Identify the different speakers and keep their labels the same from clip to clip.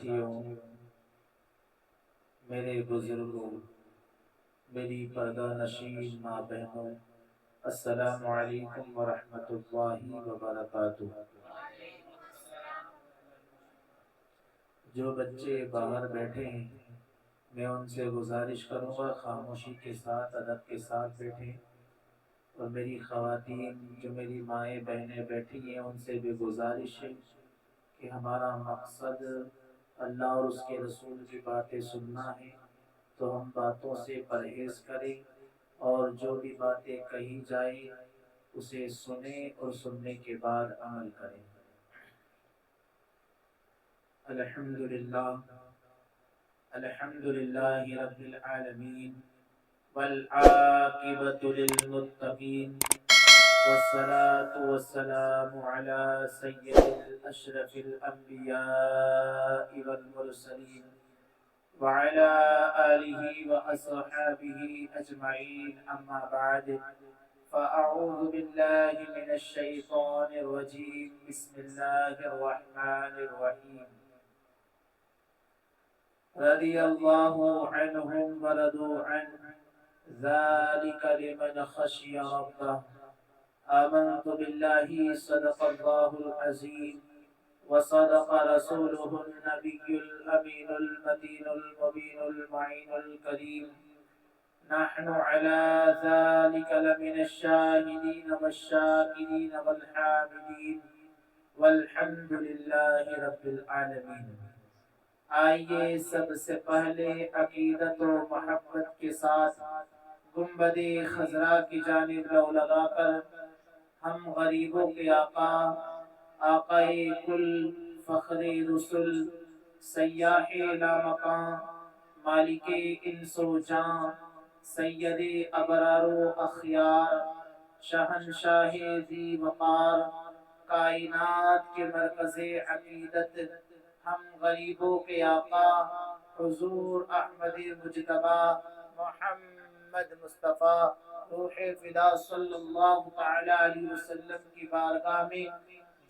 Speaker 1: ساتھیوں، میرے بزرگوں، میری پردہ نشین ماں بہنوں، السلام علیکم ورحمۃ اللہ وبرکاتہ۔ جو بچے باہر بیٹھے ہیں میں ان سے گزارش کروں گا خاموشی کے ساتھ، ادب کے ساتھ بیٹھیں، اور میری خواتین جو میری مائیں بہنیں بیٹھی ہیں ان سے بھی گزارش ہے کہ ہمارا مقصد اللہ اور اس کے رسول کی باتیں سننا ہے، تو ہم باتوں سے پرہیز کریں اور جو بھی باتیں کہی جائیں اسے سنیں اور سننے کے بعد عمل کریں۔ الحمدللہ، الحمدللہ رب العالمین، والعاقبۃ للمتقین، والصلاة والسلام على سید الاشرف الانبیاء والمرسلین وعلى آلہ واصحابہ اجمعین، اما بعد فاعوذ باللہ من الشیطان الرجیم، بسم اللہ الرحمن الرحیم۔ رضی اللہ عنہم ورضوا عنہ، ذلک لمن خشی ربہ۔ آمنت باللہ، صدق اللہ العظیم، وصدق رسوله النبی الامین المتین المبین المعین الکریم۔ نحن على ذلك لمن الشاهدين والشاكرين والحامدين، والحمد لله رب العالمین۔ آئیے سب سے پہلے عقیدت و محبت کے ساتھ گنبد خضرا کی جانب لو لگا کر ہم غریبوں کے آقا، آقائے کل، فخر رسل، سیاح لامکاں، مالک انس و جاں، سید ابرار و اخیار، شہنشاہ ذی وقار، کائنات کے مرکز عقیدت، ہم غریبوں کے آقا حضور احمد مجتبی محمد مصطفیٰ روح فدا صلی اللہ تعالی علیہ وسلم کی بارگاہ میں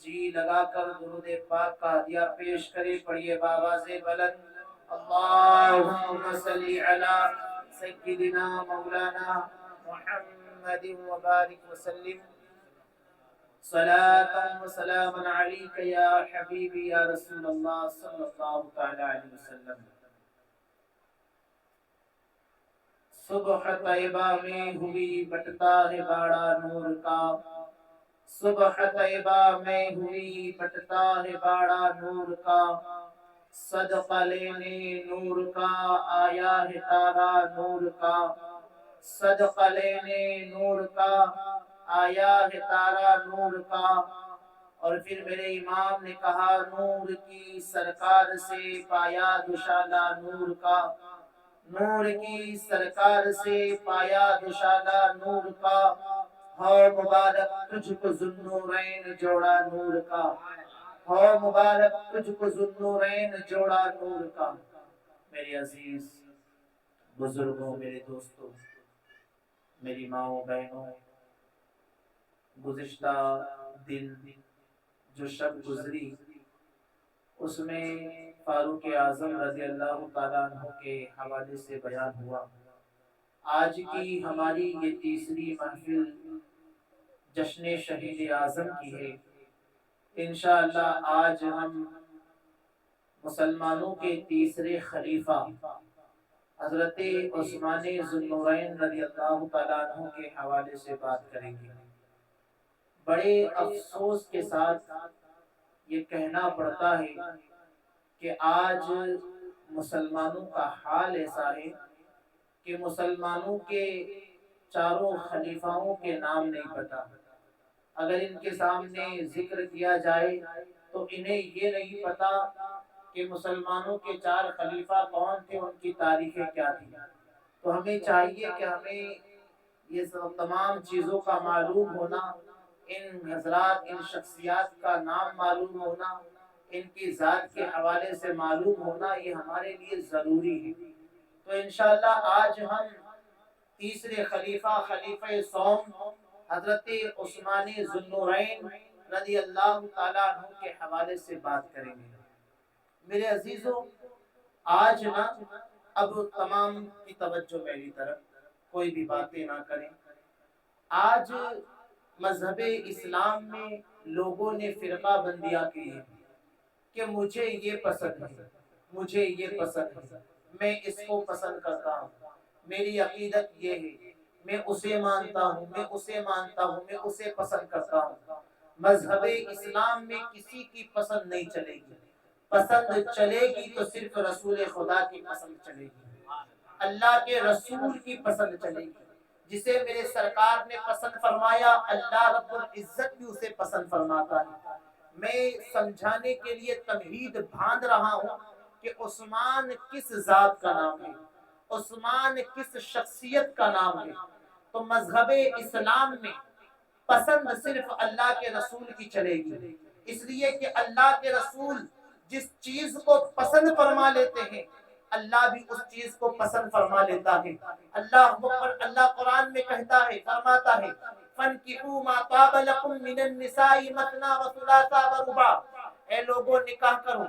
Speaker 1: جی لگا کر درود پاک کا ہدیہ پیش کرے۔ پڑھیے بآواز بلند، اللہم صلی علی سیدنا مولانا محمد وبارک وسلم، صلاة و سلام علیک یا حبیبی یا رسول اللہ صلی اللہ تعالی علیہ وسلم۔ صبح طیبہ میں ہوئی بٹتا ہے باڑا نور کا، صبح طیبہ میں ہوئی بٹتا ہے باڑا نور کا، صدقہ لینے نور کا آیا ہے تارا نور کا، صدقہ لینے نور کا آیا ہے تارا نور کا۔ اور پھر میرے امام نے کہا نور کی سرکار سے پایا دشالہ نور کا، نور کی سرکار سے پایا دشالہ نور کا، ہو مبارک تجھ کو ذوالنورین جوڑا نور کا، ہو مبارک تجھ کو ذوالنورین جوڑا نور کا۔ میرے عزیز بزرگوں، میرے دوستوں، میری ماؤں بہنوں، گزشتہ دن جو شب گزری اس میں فاروق اعظم رضی اللہ تعالیٰ عنہ کے حوالے سے بیان ہوا۔ آج کی ہماری یہ تیسری محفل جشن شہید اعظم کی ہے۔ انشاءاللہ آج ہم مسلمانوں کے تیسرے خلیفہ حضرت عثمان ذوالنورین رضی اللہ تعالیٰ عنہ کے حوالے سے بات کریں گے۔ بڑے افسوس کے ساتھ یہ کہنا پڑتا ہے کہ آج مسلمانوں کا حال ایسا ہے کہ مسلمانوں کے چاروں خلیفاؤں کے نام نہیں پتا۔ اگر ان کے سامنے ذکر کیا جائے تو انہیں یہ نہیں پتا کہ مسلمانوں کے چار خلیفہ کون تھے، ان کی تاریخیں کیا تھی۔ تو ہمیں چاہیے کہ ہمیں یہ سب تمام چیزوں کا معلوم ہونا، ان حضرات، ان شخصیات کا نام معلوم ہونا، ان کی ذات کے حوالے سے معلوم ہونا، یہ ہمارے لیے ضروری ہے۔ تو انشاءاللہ آج ہم تیسرے خلیفہ، خلیفہ سوم حضرت عثمان ذوالنورین رضی اللہ تعالیٰ عنہ کے حوالے سے بات کریں گے۔ میرے عزیزوں، آج نا اب تمام کی توجہ میری طرف، کوئی بھی باتیں نہ کریں۔ آج مذہب اسلام میں لوگوں نے فرقہ بندیاں کی ہے کہ مجھے یہ پسند ہے، مجھے یہ پسند ہے، میں اس کو پسند کرتا ہوں، میری عقیدت یہ ہے، میں اسے مانتا ہوں، میں اسے مانتا ہوں، میں اسے پسند کرتا ہوں۔ مذہب اسلام میں کسی کی پسند نہیں چلے گی، پسند چلے گی تو صرف رسول خدا کی پسند چلے گی، اللہ کے رسول کی پسند چلے گی۔ جسے میرے سرکار نے پسند فرمایا، اللہ رب العزت بھی اسے پسند فرماتا ہے۔ میں سمجھانے کے لیے تمہید باندھ رہا ہوں کہ عثمان کس ذات کا نام ہے، عثمان کس شخصیت کا نام ہے۔ تو مذہب اسلام میں پسند صرف اللہ کے رسول کی چلے گی، اس لیے کہ اللہ کے رسول جس چیز کو پسند فرما لیتے ہیں، اللہ بھی اس چیز کو پسند فرما لیتا ہے۔ اللہ قرآن میں کہتا ہے، فرماتا ہے فَانْكِحُوا مَا طَابَ لَكُم مِّنَ النِّسَاءِ مَثْنَىٰ وَثُلَاثَ وَرُبَاعَ، اے لوگوں نکاح کرو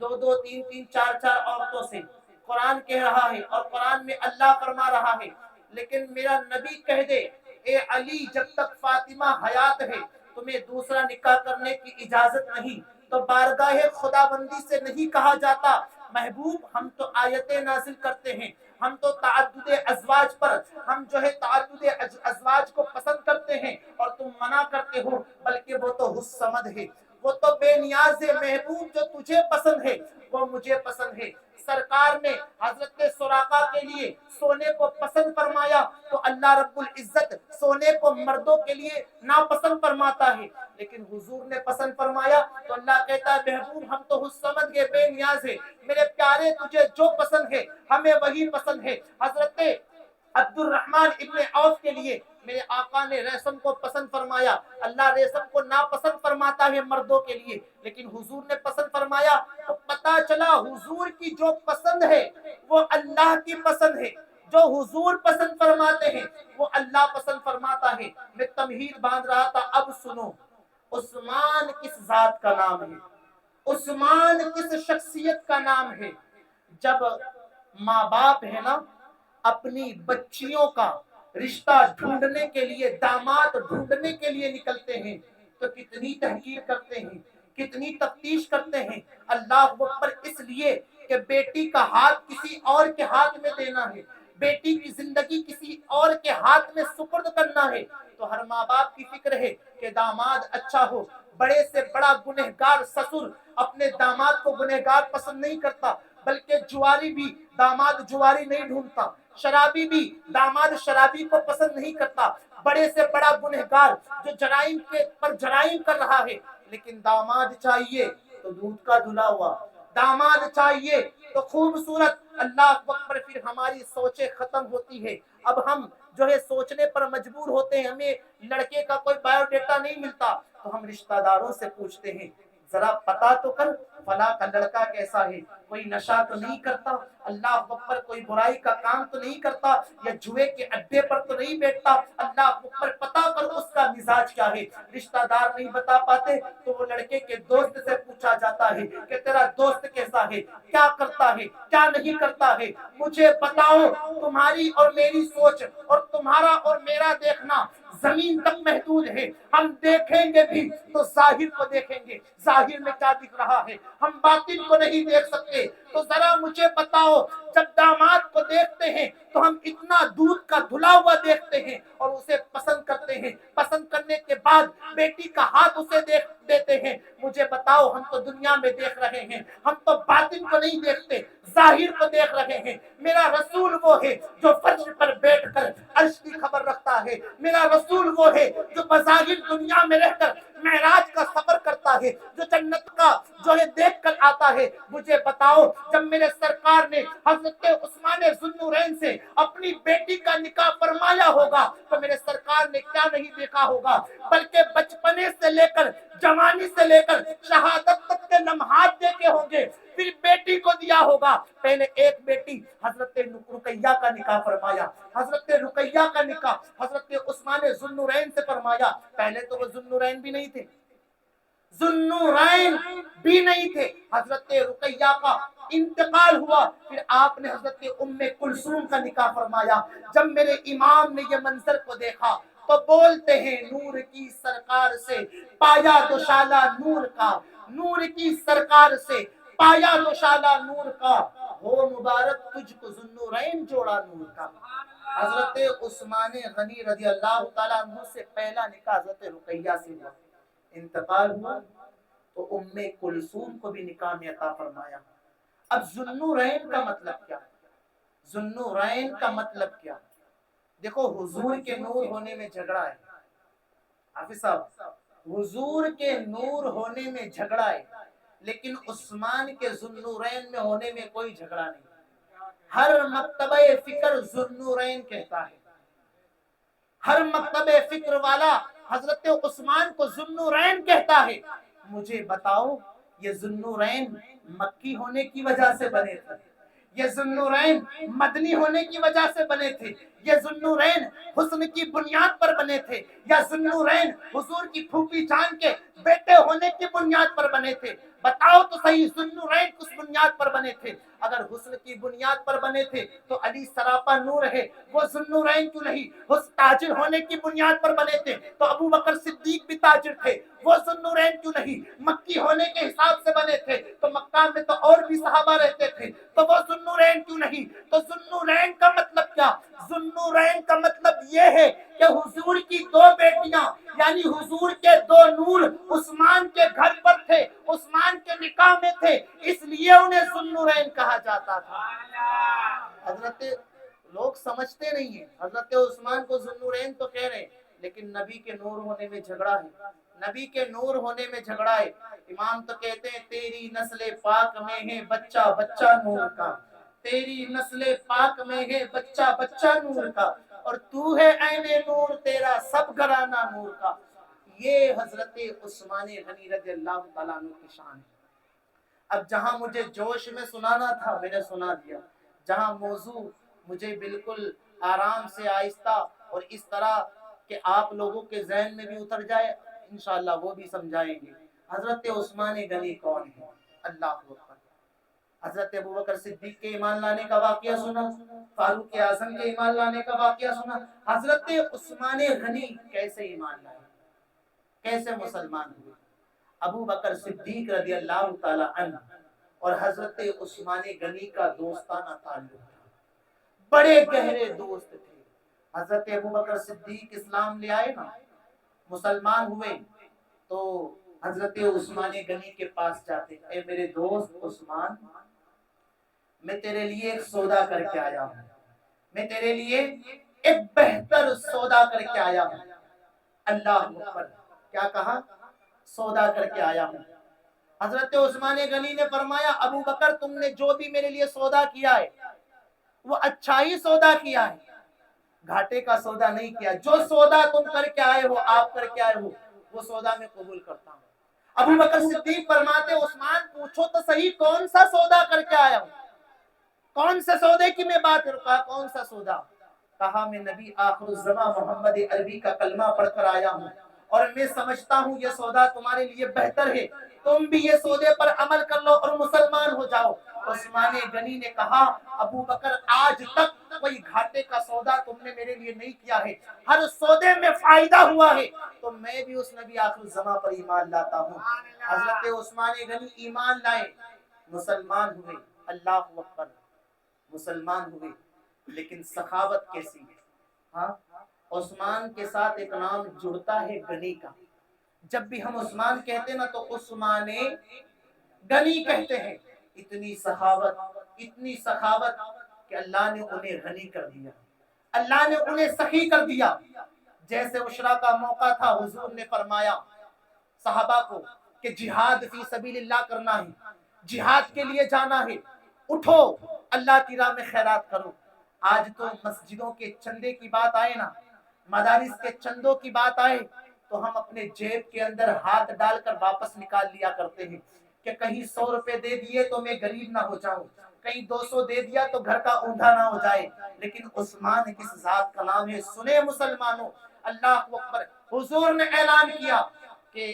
Speaker 1: دو دو تین تین چار چار عورتوں سے۔ قرآن کہہ رہا ہے اور قرآن میں اللہ فرما رہا ہے، لیکن میرا نبی کہہ دے اے علی جب تک فاطمہ حیات ہے تمہیں دوسرا نکاح کرنے کی اجازت نہیں، تو بارگاہ خدا بندی سے نہیں کہا جاتا محبوب ہم تو آیتیں نازل کرتے ہیں، ہم تو تعدد ازواج پر ہم جو ہے تعدد ازواج کو پسند کرتے ہیں اور تم منع کرتے ہو، بلکہ وہ تو حسمد ہے، وہ تو بے نیاز ہے محبوب، جو تجھے پسند ہے وہ مجھے پسند ہے۔ سرکار نے حضرت سراقہ کے لیے سونے کو پسند فرمایا تو اللہ رب العزت سونے کو مردوں کے لیے ناپسند فرماتا ہے، لیکن حضور نے پسند فرمایا تو اللہ کہتا ہے محبوب ہم تو حسمد کے بے نیاز ہے، میرے پیارے تجھے جو پسند ہے ہمیں وہی پسند ہے۔ حضرت عبد الرحمن ابن عوف کے لیے میرے آقا نے ریشم کو پسند فرمایا، اللہ ریشم کو ناپسند فرماتا ہے مردوں کے لیے، لیکن حضور نے پسند فرمایا، تو پتا چلا حضور کی جو پسند ہے وہ اللہ کی پسند ہے، جو حضور پسند فرماتے ہیں وہ اللہ پسند فرماتا ہے۔ میں تمہید باندھ رہا تھا، اب سنو عثمان کس ذات کا نام ہے، عثمان کس شخصیت کا نام ہے۔ جب ماں باپ ہے نا اپنی بچیوں کا رشتہ ڈھونڈنے کے لیے، داماد ڈھونڈنے کے لیے نکلتے ہیں تو کتنی تحقیق کرتے ہیں، کتنی تفتیش کرتے ہیں، اللہ اکبر، اس لیے کہ بیٹی کا ہاتھ کسی اور کے ہاتھ میں دینا ہے، بیٹی کی زندگی کسی اور کے ہاتھ میں سپرد کرنا ہے، تو ہر ماں باپ کی فکر ہے کہ داماد اچھا ہو۔ بڑے سے بڑا گنہگار سسر اپنے داماد کو گنہگار پسند نہیں کرتا، بلکہ جواری بھی داماد جواری نہیں ڈھونڈتا، شرابی بھی داماد شرابی کو پسند نہیں کرتا، بڑے سے بڑا گنہگار جو جرائم کے پر جرائم کر رہا ہے، لیکن داماد چاہیے تو دودھ کا دھلا ہوا، داماد چاہیے تو خوبصورت۔ اللہ اکبر، پھر ہماری سوچیں ختم ہوتی ہے، اب ہم جو ہے سوچنے پر مجبور ہوتے ہیں، ہمیں لڑکے کا کوئی بایو ڈیٹا نہیں ملتا تو ہم رشتہ داروں سے پوچھتے ہیں ذرا پتا تو کر فلاں کا لڑکا کیسا ہے، کوئی نشہ تو نہیں کرتا، اللہ اکبر کوئی برائی کا کام تو نہیں کرتا، یا جوئے کے اڈے پر تو نہیں بیٹھتا، اللہ اکبر پتا کر اس کا مزاج کیا ہے۔ رشتہ دار نہیں بتا پاتے تو وہ لڑکے کے دوست سے پوچھا جاتا ہے کہ تیرا دوست کیسا ہے، کیا کرتا ہے، کیا نہیں کرتا ہے، مجھے بتاؤ۔ تمہاری اور میری سوچ اور تمہارا اور میرا دیکھنا زمین تک محدود ہے، ہم دیکھیں گے بھی تو ظاہر کو دیکھیں گے، ظاہر میں کیا دکھ رہا ہے، ہم باطن کو نہیں دیکھ سکتے۔ تو ذرا مجھے بتاؤ، جب داماد کو دیکھتے ہیں تو ہم اتنا دودھ کا دھلا ہوا دیکھتے ہیں اور اسے پسند کرتے ہیں، پسند کرنے کے بعد بیٹی کا ہاتھ اسے دیکھ دیتے ہیں۔ مجھے بتاؤ، ہم تو دنیا میں دیکھ رہے ہیں، ہم تو باطن کو نہیں دیکھتے، ظاہر کو دیکھ رہے ہیں۔ میرا رسول وہ ہے جو فرش پر بیٹھ کر عرش کی خبر رکھتا ہے، میرا رسول وہ ہے جو بظاہر دنیا میں رہ کر معراج کا سفر کرتا ہے، جو جنت کا جو ہے دیکھ کر آتا ہے۔ مجھے بتاؤ، جب میرے سرکار نے حضرت عثمان ذوالنورین سے اپنی بیٹی کا نکاح فرمایا ہوگا تو میرے سرکار نے کیا نہیں دیکھا ہوگا، بلکہ بچپنے سے لے کر جوانی سے لے کر شہادت تک کے لمحات دیکھے ہوں گے۔ پھر بیٹی کو دیا ہوگا، پہلے ایک بیٹی حضرت رقیہ کا نکاح فرمایا، حضرت رقیہ کا نکاح حضرت عثمان ذوالنورین سے فرمایا۔ پہلے تو وہ ذوالنورین بھی نہیں تھے، ذوالنورین بھی نہیں تھے. حضرت رقیہ کا انتقال ہوا، پھر آپ نے حضرت ام کلثوم کا نکاح فرمایا. جب میرے امام نے یہ منظر کو دیکھا تو بولتے ہیں نور کی سرکار سے پایا دوشالہ نور کا، نور کی سرکار سے پایا دوشالہ نور کا، ہو مبارک تجھ کو ذوالنورین جوڑا نور کا. حضرت عثمان غنی رضی اللہ تعالیٰ عنہ سے پہلا نکاح حضرت رقیہ سے ہوا. انتقال ہوا تو ام کلثوم کو بھی نکاح میں عطا فرمایا. اب ذوالنورین کا مطلب کیا؟ ذوالنورین کا مطلب کیا؟ دیکھو حضور کے نور ہونے میں جھگڑا ہے حافظ صاحب، حضور کے نور ہونے میں جھگڑا ہے، لیکن عثمان کے ذوالنورین میں ہونے میں کوئی جھگڑا نہیں. ہر مکتبہ فکر ذوالنورین کہتا ہے، ہر مکتبہ فکر والا حضرت عثمان کو ذوالنورین کہتا ہے. مجھے بتاؤ یہ ذوالنورین مکی ہونے کی وجہ سے بنے تھے، یہ ذوالنورین مدنی ہونے کی وجہ سے بنے تھے، یہ ذوالنورین حسن کی بنیاد پر بنے تھے، یا ذوالنورین حضور کی پھوپھی جان کے بیٹے ہونے کی بنیاد پر بنے تھے؟ بتاؤ تو صحیح ذوالنورین کس بنیاد پر بنے تھے؟ اگر حسن کی بنیاد پر بنے تھے تو علی سراپا نور ہے، وہ ذوالنورین کیوں نہیں؟ حسن تاجر ہونے کی بنیاد پر بنے تھے تو ابو بکر صدیق بھی تاجر تھے، وہ ذوالنورین کیوں نہیں؟ مکی ہونے کے حساب سے بنے تھے تو مکہ میں تو اور بھی صحابہ رہتے تھے تو وہ ذوالنورین کیوں نہیں؟ تو ذوالنورین کا مطلب کیا؟ ذوالنورین کا مطلب یہ ہے کہ حضور کی دو بیٹیاں یعنی حضور کے دو نور عثمان کے گھر پر تھے، عثمان کے نکاح میں تھے، اس لیے انہیں ذوالنورین کہا جاتا تھا. حضرت لوگ سمجھتے نہیں ہیں، حضرت عثمان کو ذوالنورین تو کہہ رہے ہیں لیکن نبی کے نور ہونے میں جھگڑا ہے، نبی کے نور ہونے میں جھگڑا ہے. امام تو کہتے ہیں تیری نسل پاک میں ہے بچہ بچہ نور کا، تیری نسل پاک میں ہے بچہ بچہ نور کا، اور تو ہے عین نور تیرا سب گھرانہ نور کا. یہ حضرت عثمان غنی رضی اللہ تعالیٰ عنہ کی شان ہے. اب جہاں مجھے جوش میں سنانا تھا میں نے سنا دیا، جہاں موضوع مجھے بالکل آرام سے آہستہ اور اس طرح کہ آپ لوگوں کے ذہن میں بھی اتر جائے انشاءاللہ وہ بھی سمجھائیں گے. حضرت عثمان غنی کون ہے؟ اللہ اکبر. حضرت ابوبکر صدیق کے ایمان لانے کا واقعہ سنا، فاروق اعظم کے ایمان لانے کا واقعہ سنا. حضرت عثمان غنی کیسے ایمان لائے، کیسے مسلمان ہوئے؟ ابو بکر صدیق رضی اللہ تعالی عنہ اور حضرت عثمان غنی کا دوستانہ تعلق تھا، بڑے گہرے دوست تھے. حضرت ابو بکر صدیق اسلام لے آئے نا، مسلمان ہوئے تو حضرت عثمان غنی کے پاس جاتے، اے میرے دوست عثمان، میں تیرے لیے ایک سودا کر کے آیا ہوں، میں تیرے لیے ایک بہتر سودا کر کے آیا ہوں. اللہ اکبر. کیا کہا؟ سودا کر کے آیا ہوں. حضرت عثمان غنی نے فرمایا ابو بکر تم نے جو بھی میرے لیے سودا کیا ہے وہ اچھا ہی سودا کیا ہے، گھاٹے کا سودا نہیں کیا. جو سودا تم کر کے آئے ہو، آپ کر کے آئے ہو، وہ سودا میں قبول کرتا ہوں. ابو بکر صدیق فرماتے عثمان پوچھو تو صحیح کون سا سودا کر کے آیا ہوں، کون سے سودے کی میں بات کروں؟ کہا کون سا سودا؟ کہا میں نبی آخر الزمان محمد عربی کا کلمہ پڑھ کر آیا ہوں اور میں سمجھتا ہوں یہ سودا تمہارے لیے بہتر ہے، تم بھی یہ سودے پر عمل کر لو اور مسلمان ہو جاؤ. عثمان غنی نے کہا ابو بکر آج تک کوئی گھاٹے کا سودا تم نے میرے لیے نہیں کیا ہے، ہر سودے میں فائدہ ہوا ہے، تو میں بھی اس نبی آخر الزمان پر ایمان لاتا ہوں. حضرت عثمان غنی ایمان لائے، مسلمان ہوئے. اللہ اکبر. مسلمان ہوئے لیکن سخاوت کیسی ہے؟ ہاں عثمان کے ساتھ ایک نام جڑتا ہے غنی کا. جب بھی ہم عثمان کہتے نا تو عثمان غنی کہتے ہیں. اتنی سخاوت کہ اللہ نے انہیں غنی کر دیا، اللہ نے انہیں سخی کر دیا. جیسے عشرہ کا موقع تھا حضور نے فرمایا صحابہ کو کہ جہاد فی سبیل اللہ کرنا ہے، جہاد کے لیے جانا ہے، اٹھو اللہ کی راہ میں خیرات کرو. آج تو مسجدوں کے چندے کی بات آئے نا، مدارس کے چندوں کی بات آئے تو ہم اپنے جیب کے اندر ہاتھ ڈال کر واپس نکال لیا کرتے ہیں کہ کہیں 100 روپے دے دیے تو میں غریب نہ ہو جاؤں، کہیں 200 دے دیا تو گھر کا اونھا نہ ہو جائے. لیکن عثمان کس ذات کا نام ہے؟ سنے مسلمانوں، اللہ اکبر. حضور نے اعلان کیا کہ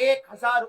Speaker 1: 1000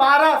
Speaker 1: 12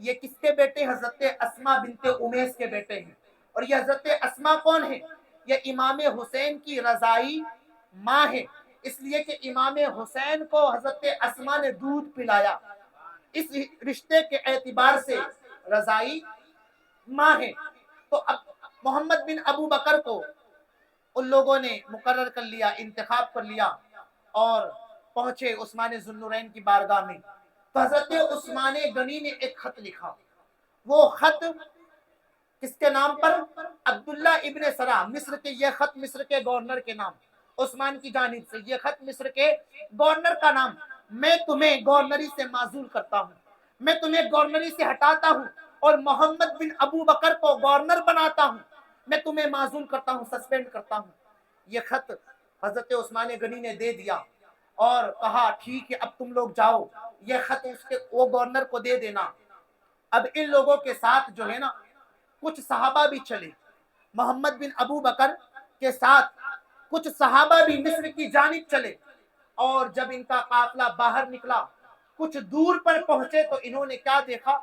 Speaker 2: یہ کس کے بیٹے؟ حضرت اسما بنت امیس کے بیٹے ہیں. اور یہ حضرت اسما کون ہے؟ یہ امام حسین کی رضائی ماں ہے، اس لیے کہ امام حسین کو حضرت اسما نے دودھ پلایا، اس رشتے کے اعتبار سے رضائی ماں ہے. تو اب محمد بن ابو بکر کو ان لوگوں نے مقرر کر لیا، انتخاب کر لیا اور پہنچے عثمان ذوالنورین کی بارگاہ میں. تو حضرت عثمان غنی نے ایک خط لکھا. وہ خط کس کے نام پر؟ عبداللہ ابن سرا، مصر کے. یہ خط مصر کے گورنر کے نام، عثمان کی جانب سے یہ خط مصر کے گورنر کا نام. میں تمہیں گورنری سے معزول کرتا ہوں، میں تمہیں گورنری سے ہٹاتا ہوں اور محمد بن ابو بکر کو گورنر بناتا ہوں، میں تمہیں معزول کرتا ہوں، سسپینڈ کرتا ہوں. یہ خط حضرت عثمان غنی نے دے دیا اور کہا ٹھیک ہے اب تم لوگ جاؤ، یہ خط وہ گورنر کو دے دینا. اب ان لوگوں کے ساتھ جو ہے نا کچھ صحابہ بھی چلے، محمد بن ابو بکر کے ساتھ کچھ صحابہ بھی مصر کی جانب چلے. اور جب ان کا قافلہ باہر نکلا، کچھ دور پر پہنچے تو انہوں نے کیا دیکھا؟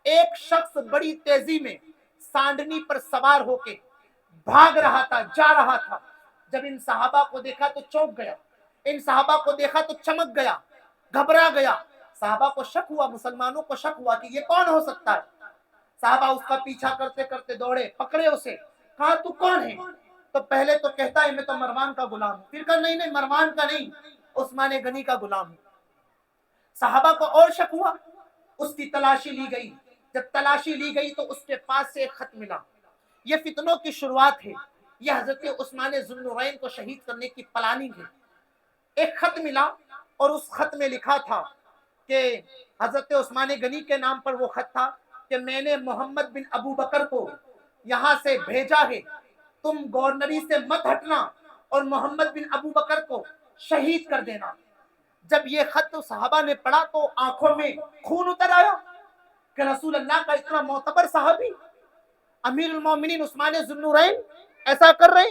Speaker 2: ایک شخص بڑی تیزی میں سانڈنی پر سوار ہو کے بھاگ رہا تھا، جا رہا تھا. جب ان صحابہ کو دیکھا تو چونک گیا، ان صحابہ کو دیکھا تو چمک گیا، گھبرا گیا. صحابہ کو شک ہوا، مسلمانوں کو شک ہوا کہ یہ کون ہو سکتا ہے. صحابہ اس کا پیچھا کرتے کرتے دوڑے، پکڑے اسے، کہا تو کون ہے؟ تو پہلے تو کہتا ہے میں تو مروان کا غلام ہوں، پھر کہا نہیں نہیں مروان کا نہیں، عثمان غنی کا غلام ہوں. صحابہ کو اور شک ہوا، اس کی تلاشی لی گئی. جب تلاشی لی گئی تو اس کے پاس سے ایک خط ملا. یہ فتنوں کی شروعات ہے، یہ حضرت عثمان ذوالنورین کو شہید کرنے کی پلاننگ ہے. ایک خط ملا اور اس خط میں لکھا تھا کہ حضرت عثمان غنی کے نام پر وہ خط تھا کہ میں نے محمد بن ابو بکر کو یہاں سے بھیجا ہے، تم گورنری سے مت ہٹنا اور محمد بن ابو بکر کو شہید کر دینا. جب یہ خط صحابہ نے پڑھا تو آنکھوں میں خون اتر آیا کہ رسول اللہ کا اتنا معتبر صحابی امیر المومنین عثمان ذوالنورین ایسا کر رہے.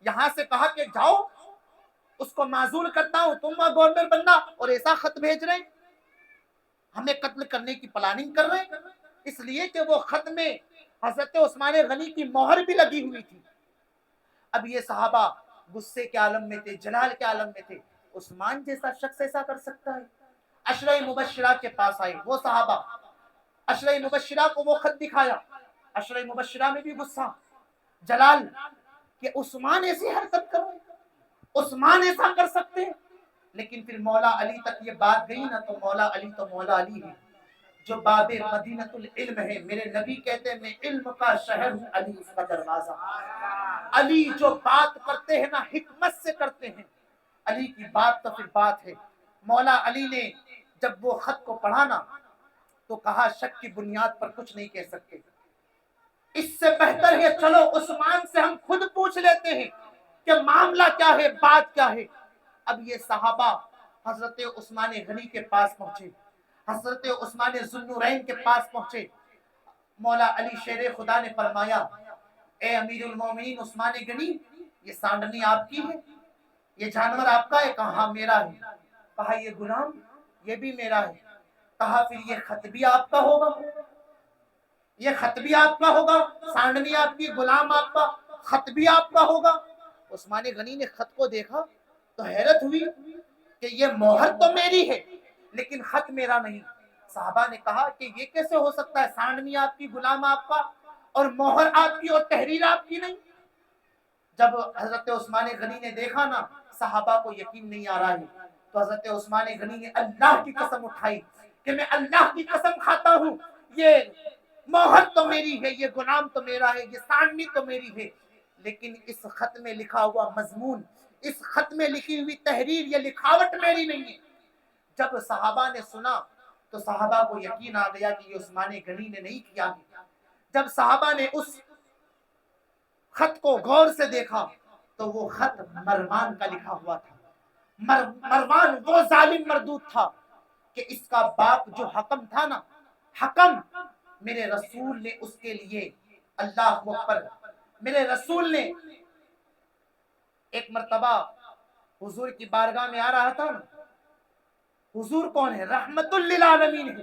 Speaker 2: یہاں سے کہا کہ جاؤ اس کو معزول کرتا ہوں، تم وہاں گورنر بننا، اور ایسا خط بھیج رہے، ہمیں قتل کرنے کی پلاننگ کر رہے. اس لیے کہ وہ خط میں حضرت عثمان غنی کی مہر بھی لگی ہوئی تھی. اب یہ صحابہ غصے کے عالم میں تھے، جلال کے عالم میں تھے. عثمان جیسا شخص ایسا کر سکتا ہے؟ عشرہ مبشرہ کے پاس آئے وہ صحابہ، عشرہ مبشرہ کو وہ خط دکھایا. عشرہ مبشرہ میں بھی غصہ، جلال کہ عثمان ایسی حرکت کر رہے، عثمان ایسا کر سکتے ہیں. لیکن پھر مولا علی تک یہ بات گئی نا تو مولا علی تو مولا علی ہے جو باب مدینۃ العلم ہے. میرے نبی کہتے ہیں میں علم کا شہر ہوں، علی اس کا دروازہ. علی جو بات کرتے ہیں نا حکمت سے کرتے ہیں، علی کی بات تو پھر بات ہے. مولا علی نے جب وہ خط کو پڑھا نا تو کہا شک کی بنیاد پر کچھ نہیں کہہ سکتے، اس سے بہتر ہے چلو عثمان سے ہم خود پوچھ لیتے ہیں کہ معاملہ کیا ہے، بات کیا ہے. اب یہ صحابہ حضرت عثمان غنی کے پاس پہنچے، حضرت عثمان ذوالنورین کے پاس پہنچے. مولا علی شیر خدا نے فرمایا اے امیر المومنین عثمان غنی، یہ سانڈنی آپ کی ہے، یہ جانور آپ کا ہے؟ کہا ہاں میرا ہے. کہا یہ غلام یہ بھی میرا ہے. کہا پھر یہ خط بھی آپ کا ہوگا، یہ خط بھی آپ کا ہوگا، سانڈنی آپ کی، غلام آپ کا، خط بھی آپ کا ہوگا. عثمان غنی نے خط کو دیکھا تو حیرت ہوئی کہ یہ مہر تو میری ہے لیکن خط میرا نہیں. صحابہ نے کہا کہ یہ کیسے ہو سکتا ہے، سانڈنی آپ کی، غلام آپ کا، اور مہر آپ کی اور تحریر آپ کی نہیں. جب حضرت عثمان غنی نے دیکھا نا صحابہ کو یقین نہیں آ رہا ہے تو حضرت عثمان غنی نے اللہ کی قسم اٹھائی کہ میں اللہ کی قسم کھاتا ہوں یہ مہر تو میری ہے، یہ غلام تو میرا ہے، یہ سانڈنی تو میری ہے، لیکن اس خط میں لکھا ہوا مضمون، اس خط میں لکھی ہوئی تحریر، یہ لکھاوٹ میری نہیں ہے. جب صحابہ نے سنا تو صحابہ کو یقین آ گیا کہ یہ عثمان غنی نے نہیں کیا ہے. جب صحابہ نے اس خط کو غور سے دیکھا تو وہ خط مروان کا لکھا ہوا تھا. مروان وہ ظالم مردود تھا کہ اس کا باپ جو حکم تھا نا، حکم، میرے رسول نے اس کے لیے، اللہ اکبر، میرے رسول نے ایک مرتبہ حضور کی بارگاہ میں آ رہا تھا نا. حضور کون ہے؟ رحمت للعالمین ہے.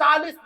Speaker 2: 40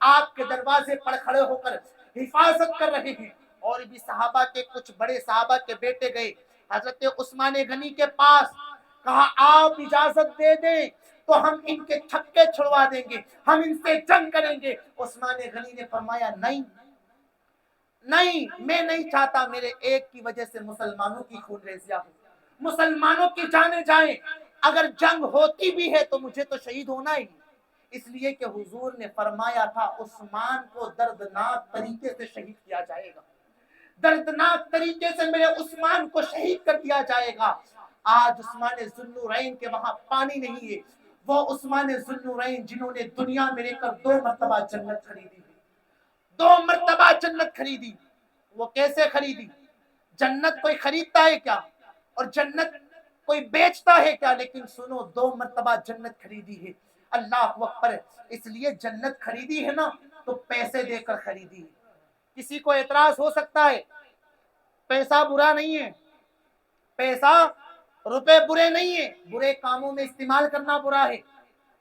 Speaker 2: آپ کے دروازے پر کھڑے ہو کر حفاظت کر رہے ہیں۔ اور بھی صحابہ کے کچھ بڑے صحابہ کے بیٹے گئے حضرت عثمان غنی کے پاس، کہا آپ اجازت دے دیں تو ہم ان کے چھکے چھڑوا دیں گے، ہم ان سے جنگ کریں گے۔ عثمان غنی نے فرمایا نہیں نہیں، میں نہیں چاہتا میرے ایک کی وجہ سے مسلمانوں کی خون ریزیاں ہو، مسلمانوں کی جانیں جائیں۔ اگر جنگ ہوتی بھی ہے تو مجھے تو شہید ہونا ہی، اس لیے کہ حضور نے فرمایا تھا عثمان کو دردناک طریقے سے شہید کیا جائے گا، دردناک طریقے سے میرے عثمان کو شہید کر دیا جائے گا۔ آج عثمان ذوالنورین کے وہاں پانی نہیں ہے، وہ عثمان ذوالنورین جنہوں نے دنیا میں رہ کر 2 مرتبہ جنت خریدی، 2 مرتبہ جنت خریدی۔ وہ کیسے خریدی؟ جنت کوئی خریدتا ہے کیا؟ اور جنت کوئی بیچتا ہے کیا؟ لیکن سنو، 2 مرتبہ جنت خریدی ہے۔ اللہ اکبر۔ اس لیے جنت خریدی ہے نا تو پیسے دے کر خریدی ہے۔ کسی کو اعتراض ہو سکتا ہے پیسہ برا نہیں ہے، پیسہ روپے برے نہیں ہیں، برے کاموں میں استعمال کرنا برا ہے۔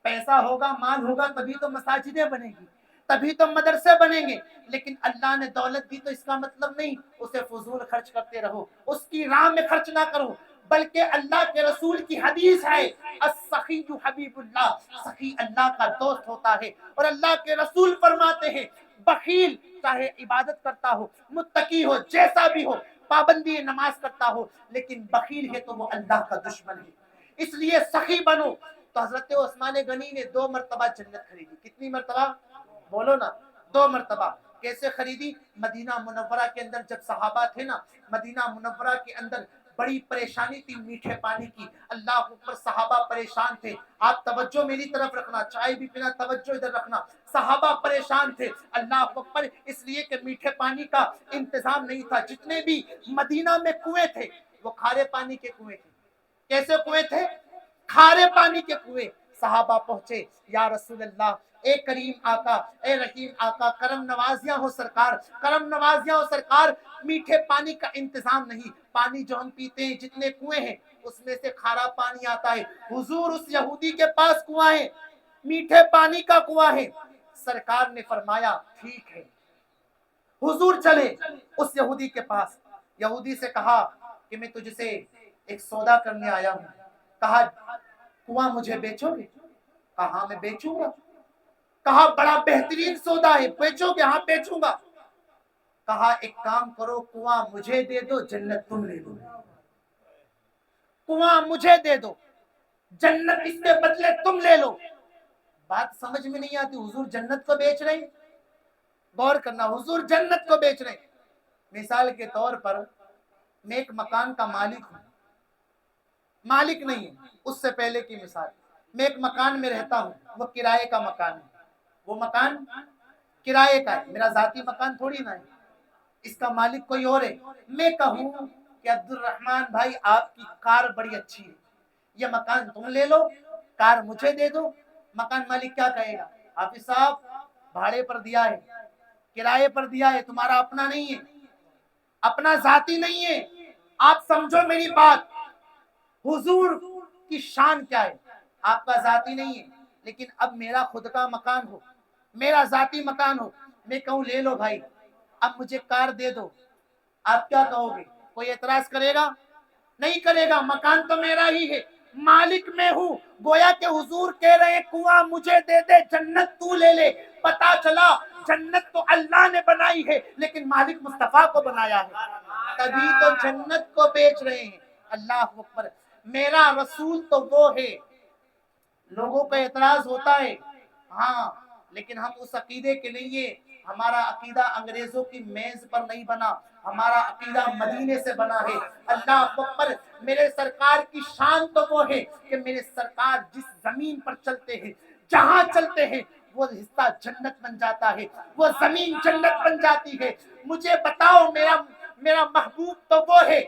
Speaker 2: پیسہ ہوگا، مال ہوگا، تبھی تو مساجدیں بنیں گی، تبھی تو مدرسے بنیں گے۔ لیکن اللہ نے دولت دی تو اس کا مطلب نہیں اسے فضول خرچ کرتے رہو، اس کی راہ میں خرچ نہ کرو، بلکہ اللہ کے رسول کی حدیث ہے السخی حبیب اللہ، سخی اللہ کا دوست ہوتا ہے۔ اور اللہ کے رسول فرماتے ہیں بخیل چاہے عبادت کرتا ہو، متقی ہو، جیسا بھی ہو، پابندی نماز کرتا ہو، لیکن بخیل ہے تو وہ اللہ کا دشمن ہے۔ اس لیے سخی بنو۔ تو حضرت عثمان غنی نے 2 مرتبہ جنت خریدی۔ کتنی مرتبہ؟ بولو نا، 2 مرتبہ۔ کیسے خریدی؟ مدینہ منورہ کے اندر جب صحابہ تھے نا، مدینہ منورہ کے اندر بڑی پریشانی تھی میٹھے پانی کی، اللہ اوپر صحابہ پریشان تھے۔ آپ توجہ میری طرف رکھنا، چائے بھی پینا، توجہ ادھر رکھنا۔ صحابہ پریشان تھے، اللہ اکبر، اس لیے کہ میٹھے پانی کا انتظام نہیں تھا۔ جتنے بھی مدینہ میں کنویں تھے وہ کھارے پانی کے کنویں تھے۔ کیسے کنویں تھے؟ کھارے پانی کے کنویں۔ صحابہ پہنچے، یا رسول اللہ، اے کریم آقا، اے رحیم آقا، کرم نوازیاں ہو سرکار، کرم نوازیاں ہو سرکار، میٹھے پانی کا انتظام نہیں، پانی جو ہم پیتے ہیں جتنے کنویں ہیں اس میں سے کھارا پانی آتا ہے۔ حضور اس یہودی کے پاس کنواں ہے، میٹھے پانی کا کنواں ہے۔ سرکار نے فرمایا ٹھیک ہے۔ حضور چلے اس یہودی کے پاس، یہودی سے کہا کہ میں تجھ سے ایک سودا کرنے آیا ہوں۔ کہا کنواں مجھے بیچو گے؟ کہا ہاں میں بیچوں گا۔ کہا بڑا بہترین سودا ہے، بیچو گے؟ ہاں بیچوں گا۔ کہا ایک کام کرو، کنواں مجھے دے دو، جنت تم لے لو۔ کنواں مجھے دے دو، جنت اس کے بدلے تم لے لو۔ بات سمجھ میں نہیں آتی، حضور جنت کو بیچ رہے ہیں؟ غور کرنا، حضور جنت کو بیچ رہے ہیں۔ مثال کے طور پر میں ایک مکان کا مالک ہوں، مالک نہیں ہے، اس سے پہلے کی مثال، میں ایک مکان میں رہتا ہوں، وہ کرائے کا مکان ہے، وہ مکان کرائے کا ہے، میرا ذاتی مکان تھوڑی نہ ہے، اس کا مالک کوئی اور ہے۔ میں کہوں کہ عبدالرحمن بھائی آپ کی کار بڑی اچھی ہے، یہ مکان تم لے لو، کار مجھے دے دو۔ مکان مالک کیا کہے گا؟ حافظ صاحب بھاڑے پر دیا ہے، کرائے پر دیا ہے، تمہارا اپنا نہیں ہے، اپنا ذاتی نہیں ہے۔ آپ سمجھو میری بات، حضور کی شان کیا ہے؟ آپ کا ذاتی نہیں ہے، لیکن اب میرا خود کا مکان ہو، میرا ذاتی مکان ہو، میں کہوں لے لو بھائی، اب مجھے کار دے دو، آپ کیا کہو گے؟ کوئی اعتراض کرے گا؟ نہیں کرے گا، مکان تو میرا ہی ہے، مالک میں ہوں۔ گویا کہ حضور کہہ رہے ہیں کنواں مجھے دے دے، جنت تو لے لے۔ پتا چلا جنت تو اللہ نے بنائی ہے لیکن مالک مصطفیٰ کو بنایا ہے، تبھی تو جنت کو بیچ رہے ہیں۔ اللہ اکبر، میرا رسول تو وہ ہے۔ لوگوں کو اعتراض ہوتا ہے، ہاں، لیکن ہم اس عقیدے کے لیے، ہمارا عقیدہ انگریزوں کی میز پر نہیں بنا، ہمارا عقیدہ مدینے سے بنا ہے۔ اللہ اکبر، میرے سرکار کی شان تو وہ ہے کہ میرے سرکار جس زمین پر چلتے ہیں، جہاں چلتے ہیں، وہ حصہ جنت بن جاتا ہے، وہ زمین جنت بن جاتی ہے۔ مجھے بتاؤ، میرا محبوب تو وہ ہے۔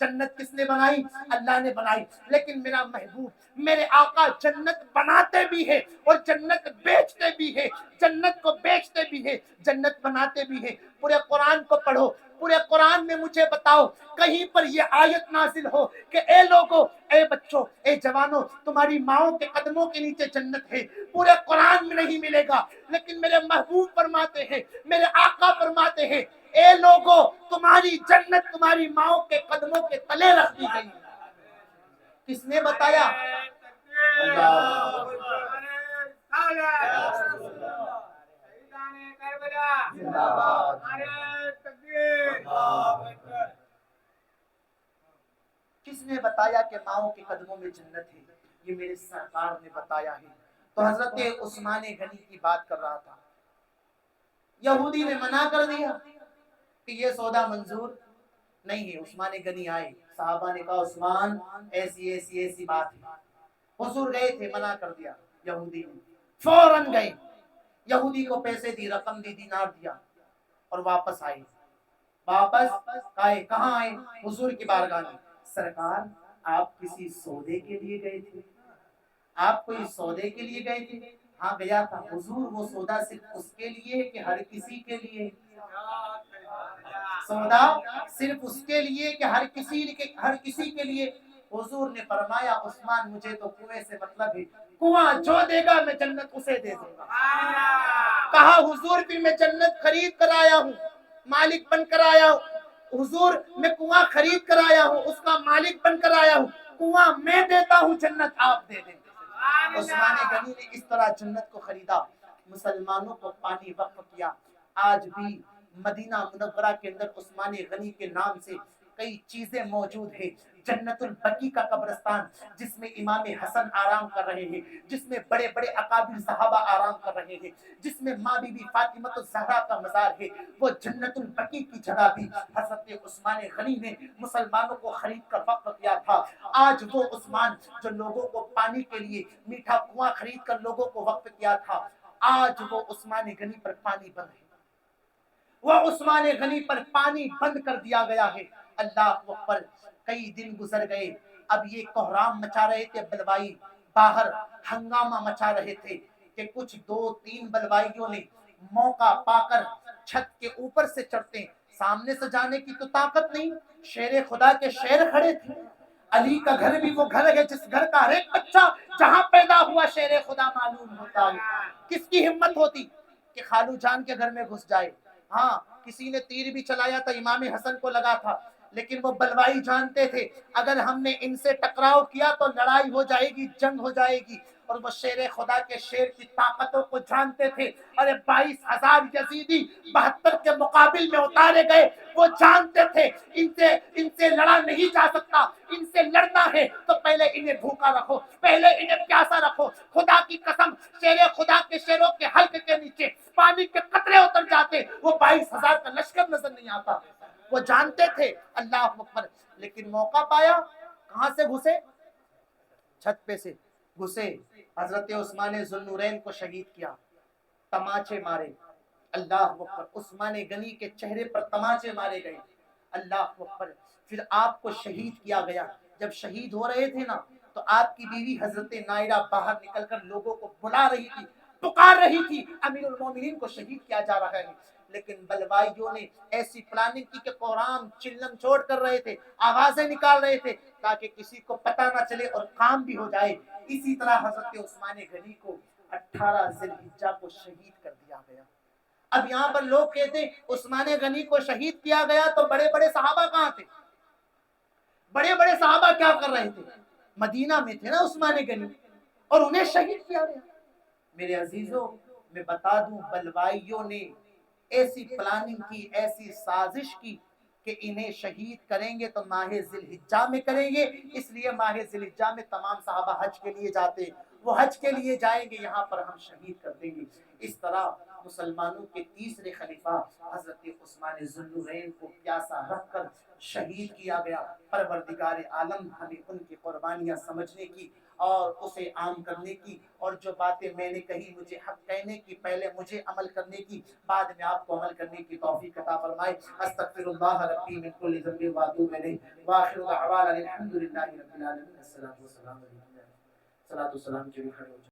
Speaker 2: جنت کس نے بنائی؟ اللہ نے بنائی، لیکن میرا محبوب، میرے آقا جنت بناتے بھی ہے اور جنت بیچتے بھی ہے، جنت کو بیچتے بھی ہے، جنت بناتے بھی ہے۔ پورے قرآن کو پڑھو، پورے قرآن میں مجھے بتاؤ کہیں پر یہ آیت نازل ہو کہ اے لوگوں، اے بچوں، اے جوانوں، تمہاری ماؤں کے قدموں کے نیچے جنت ہے؟ پورے قرآن میں نہیں ملے گا، لیکن میرے محبوب فرماتے ہیں، میرے آقا فرماتے ہیں، اے لوگوں، تمہاری جنت تمہاری ماؤں کے قدموں کے تلے رکھ دی گئی۔ کس نے بتایا؟ کس نے بتایا کہ ماؤں کے قدموں میں جنت ہے؟ یہ میرے سرکار نے بتایا ہے۔ تو حضرت عثمان غنی کی بات کر رہا تھا، یہودی نے منع کر دیا کہ یہ سودا منظور نہیں ہے۔ عثمان غنی آئے، صحابہ نے کہا عثمان ایسی ایسی ایسی بات ہے۔ حضور گئے تھے، منع کر دیا یہودی نے، فوراً گئے، یہودی کو پیسے دی، رقم دی، دینار دیا اور واپس آئے۔ واپس آئے، کہاں آئے؟ حضور کی بارگاہ میں۔ سرکار آپ کسی سودے کے لیے گئے تھے؟ آپ کوئی سودے کے لیے گئے تھے؟ ہاں گیا تھا۔ حضور وہ سودا صرف اس کے لیے ہے کہ ہر کسی کے لیے؟ سودا صرف اس کے لیے کہ ہر کسی کے لیے؟ حضور نے فرمایا عثمان مجھے تو کنویں سے مطلب ہے، کنواں جو دے گا میں جنت اسے دے دوں گا۔ کہا حضور پھر میں جنت خرید کر آیا ہوں، مالک بن کر آیا ہوں۔ حضور میں کنواں خرید کر آیا ہوں، اس کا مالک بن کر آیا ہوں، کنواں میں دیتا ہوں، جنت آپ دے دیں۔ عثمان غنی نے اس طرح جنت کو خریدا، مسلمانوں کو پانی وقف کیا۔ آج بھی مدینہ منورہ کے اندر عثمان غنی کے نام سے کئی چیزیں موجود ہیں۔ جنت البقیع کا قبرستان جس میں امام حسن آرام کر رہے ہیں، جس میں بڑے بڑے اکابر صحابہ آرام کر رہے ہیں، جس میں ماں بی بی فاطمہ الزہرا کا مزار ہے، وہ جنت البقیع کی جگہ بھی حضرت عثمان غنی نے مسلمانوں کو خرید کر وقف کیا تھا۔ آج وہ عثمان جو لوگوں کو پانی کے لیے میٹھا کنواں خرید کر لوگوں کو وقف کیا تھا، آج وہ عثمان غنی پر پانی بند ہے، وہ عثمان غنی پر پانی بند کر دیا گیا ہے۔ اللہ اکبر۔ کئی دن گزر گئے، اب یہ کوہرام مچا رہے تھے بلوائی، باہر ہنگامہ مچا رہے تھے کہ کچھ 2-3 بلوائیوں نے موقع پا کر چھت کے اوپر سے چڑھتے، سامنے سے جانے کی تو طاقت نہیں، شیر خدا کے شیر کھڑے تھے۔ علی کا گھر بھی وہ گھر ہے جس گھر کا ہر ایک بچہ جہاں پیدا ہوا شیر خدا معلوم ہوتا ہے۔ کس کی ہمت ہوتی کہ خالو جان کے گھر میں گھس جائے؟ ہاں کسی نے تیر بھی چلایا تھا، امام حسن کو لگا تھا، لیکن وہ بلوائی جانتے تھے اگر ہم نے ان سے ٹکراؤ کیا تو لڑائی ہو جائے گی، جنگ ہو جائے گی، اور وہ شیر خدا کے شیر کی طاقتوں کو جانتے تھے۔ ارے 22,000 یزیدی 72 کے مقابل میں اتارے گئے، وہ جانتے تھے ان سے لڑا نہیں جا سکتا، ان سے لڑنا ہے تو پہلے انہیں بھوکا رکھو، پہلے انہیں پیاسا رکھو۔ خدا کی قسم شیر خدا کے شیروں کے حلق کے نیچے پانی کے قطرے اتر جاتے، وہ 22,000 کا لشکر نظر نہیں آتا۔ وہ جانتے تھے۔ اللہ اکبر۔ لیکن موقع پایا، کہاں سے گھسے؟ چھت پہ سے گھسے، حضرت عثمان ذوالنورین کو شہید کیا، تماچے مارے۔ اللہ اکبر۔ عثمان غنی کے چہرے پر تماچے مارے گئے۔ اللہ اکبر۔ پھر آپ کو شہید کیا گیا۔ جب شہید ہو رہے تھے نا تو آپ کی بیوی حضرت نائرہ باہر نکل کر لوگوں کو بلا رہی تھی، پکار رہی تھی امیر المومنین کو شہید کیا جا رہا ہے۔ لیکن بلوائیوں نے ایسی پلاننگ کی کہ قرآن چلم چھوڑ کر رہے تھے، آوازیں نکال رہے تھے تاکہ کسی کو پتہ نہ چلے اور کام بھی ہو جائے۔ اسی طرح حضرت عثمان غنی کو 18 ذی الحجہ کو شہید کر دیا گیا۔ اب یہاں پر لوگ کہتے ہیں عثمان غنی کو شہید کیا گیا تو بڑے بڑے صحابہ کہاں تھے؟ بڑے بڑے صحابہ کیا کر رہے تھے؟ مدینہ میں تھے نا عثمان غنی، اور انہیں شہید کیا گیا۔ میرے عزیزوں میں بتا دوں بلوائیوں نے ایسی پلاننگ کی، ایسی سازش کی کہ انہیں شہید کریں گے تو ماہ ذی الحجہ میں کریں گے، اس لیے ماہ ذی الحجہ میں تمام صحابہ حج کے لیے جاتے، وہ حج کے لیے جائیں گے، یہاں پر ہم شہید کر دیں گے۔ اس طرح مسلمانوں کے تیسرے خلیفہ حضرت عثمان ذوالنورین کو پیاسا رکھ کر شہید کیا گیا۔ پروردگار عالم ہمیں ان کی قربانیاں سمجھنے کی اور اسے عام کرنے کی، اور جو باتیں میں نے کہی مجھے حق کہنے کی، پہلے مجھے عمل کرنے کی، بعد میں آپ کو عمل کرنے کی توفیق عطا فرمائے۔ استغفر اللہ ربی من کل ذنب واتوب الیہ، واخر دعوانا الحمد للہ رب العالمین۔ الصلاۃ والسلام علیکم۔ صلاۃ والسلام کے لیے کھڑے ہو جائیں۔